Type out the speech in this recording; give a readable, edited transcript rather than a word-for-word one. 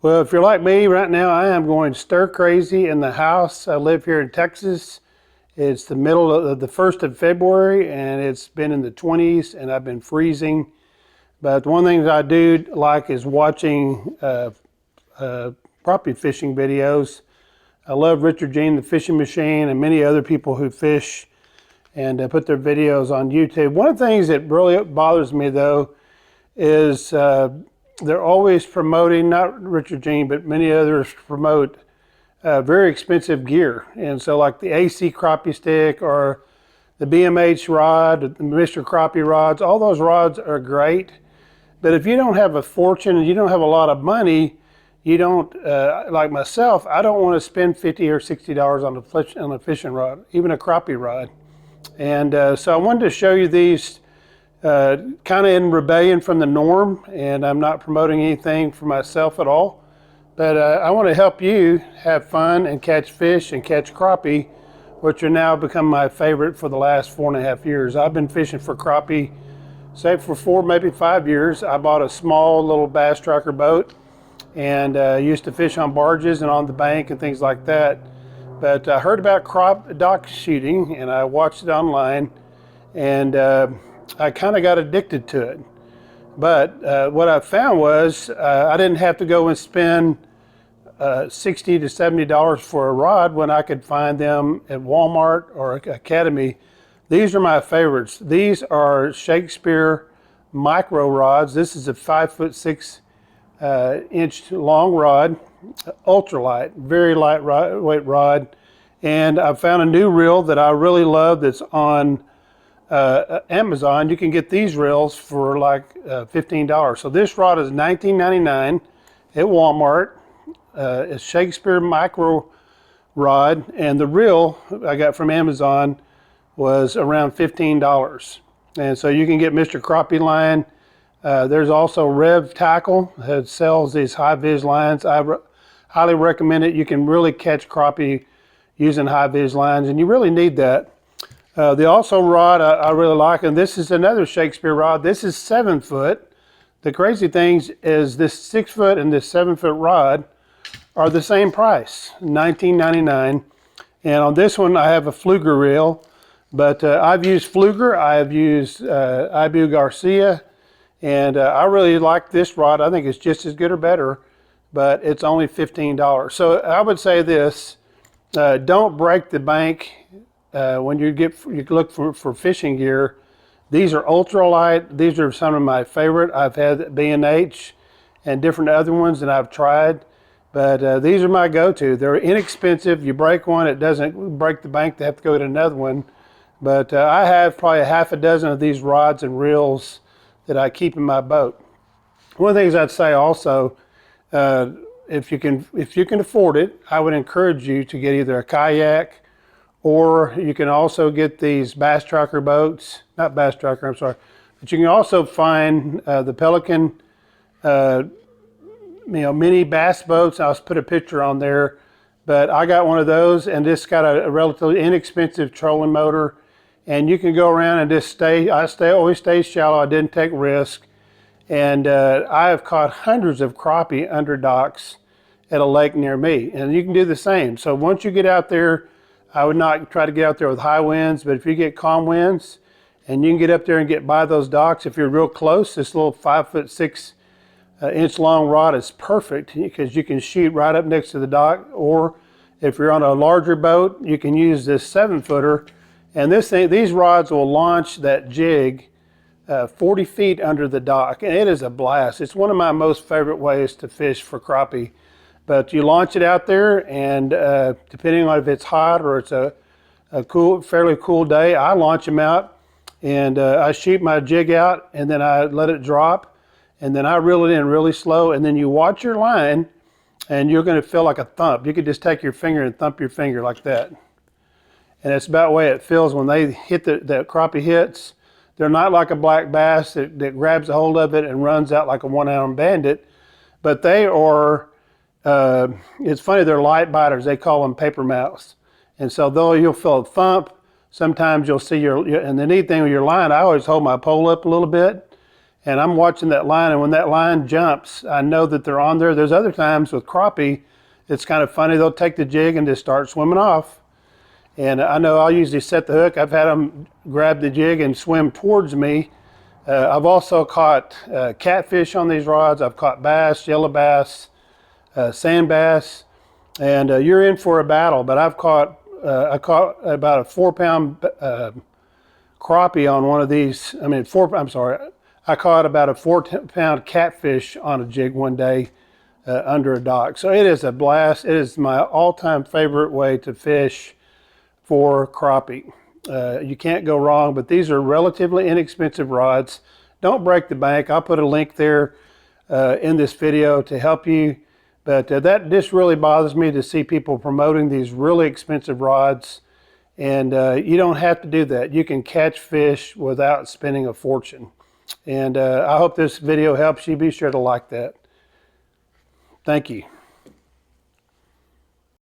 Well, if you're like me right now, I am going stir crazy in the house. I live here in Texas. It's the middle of the 1st of February and it's been in the 20s and I've been freezing. But one thing that I do like is watching crappie fishing videos. I love Richard Jean, the fishing machine, and many other people who fish and put their videos on YouTube. One of the things that really bothers me though is they're always promoting, not Richard Jean, but many others promote very expensive gear. And so like the AC crappie stick or the BMH rod, the Mr. Crappie rods, all those rods are great. But if you don't have a fortune and you don't have a lot of money, you don't, like myself, I don't want to spend $50 or $60 on a fishing rod, even a crappie rod. And so I wanted to show you these kind of in rebellion from the norm, and I'm not promoting anything for myself at all. But I want to help you have fun and catch fish and catch crappie, which are now become my favorite for the last 4.5 years. I've been fishing for crappie, say for 4, maybe 5 years. I bought a small little bass tracker boat and used to fish on barges and on the bank and things like that. But I heard about dock shooting and I watched it online, and I kind of got addicted to it. But what I found was I didn't have to go and spend $60 to $70 for a rod when I could find them at Walmart or Academy. These are my favorites. These are Shakespeare micro rods. This is a 5'6" inch long rod, ultralight, very lightweight rod. And I found a new reel that I really love that's on Amazon. You can get these reels for like $15. So this rod is $19.99 at Walmart. It's Shakespeare micro rod, and the reel I got from Amazon was around $15. And so you can get Mr. Crappie line. There's also Rev Tackle that sells these high-vis lines. I highly recommend it. You can really catch crappie using high-vis lines, and you really need that. The also rod I really like, and this is another Shakespeare rod. This is 7 foot. The crazy thing is this 6 foot and this 7 foot rod are the same price, $19.99. And on this one, I have a Fluger reel, but I've used Fluger, I've used Ibu Garcia, and I really like this rod. I think it's just as good or better, but it's only $15. So I would say this, don't break the bank when you look for fishing gear. These are ultralight. These are some of my favorite. I've had B&H and different other ones that I've tried. But these are my go-to. They're inexpensive. You break one, it doesn't break the bank. They have to go to another one. But I have probably 6 of these rods and reels that I keep in my boat. One of the things I'd say also, if you can afford it, I would encourage you to get either a kayak, or you can also get these bass tracker boats. Not bass tracker, I'm sorry. But you can also find the Pelican mini bass boats. I'll put a picture on there, but I got one of those, and this got a relatively inexpensive trolling motor, and you can go around and just always stay shallow. I didn't take risk, and I have caught hundreds of crappie under docks at a lake near me, and you can do the same. So once you get out there, I would not try to get out there with high winds, but if you get calm winds and you can get up there and get by those docks, if you're real close, this little 5'6" inch long rod is perfect because you can shoot right up next to the dock. Or if you're on a larger boat, you can use this 7 footer, and these rods will launch that jig 40 feet under the dock, and it is a blast. It's one of my most favorite ways to fish for crappie. But you launch it out there, and depending on if it's hot or it's a fairly cool day, I launch them out, and I shoot my jig out, and then I let it drop, and then I reel it in really slow, and then you watch your line, and you're going to feel like a thump. You could just take your finger and thump your finger like that. And it's about the way it feels when they hit that crappie hits. They're not like a black bass that grabs a hold of it and runs out like a one-armed bandit, but they are, it's funny, they're light biters. They call them paper mouths. And so though you'll feel a thump, sometimes you'll see and the neat thing with your line, I always hold my pole up a little bit, and I'm watching that line, and when that line jumps, I know that they're on there. There's other times with crappie, it's kind of funny. They'll take the jig and just start swimming off. And I know I'll usually set the hook. I've had them grab the jig and swim towards me. I've also caught catfish on these rods. I've caught bass, yellow bass, sand bass, and you're in for a battle. But I caught about a 4-pound crappie on one of these. I caught about a 4-pound catfish on a jig one day under a dock. So it is a blast. It is my all-time favorite way to fish for crappie. You can't go wrong, but these are relatively inexpensive rods. Don't break the bank. I'll put a link there in this video to help you. But that just really bothers me to see people promoting these really expensive rods. And you don't have to do that. You can catch fish without spending a fortune. And I hope this video helps you. Be sure to like that. Thank you.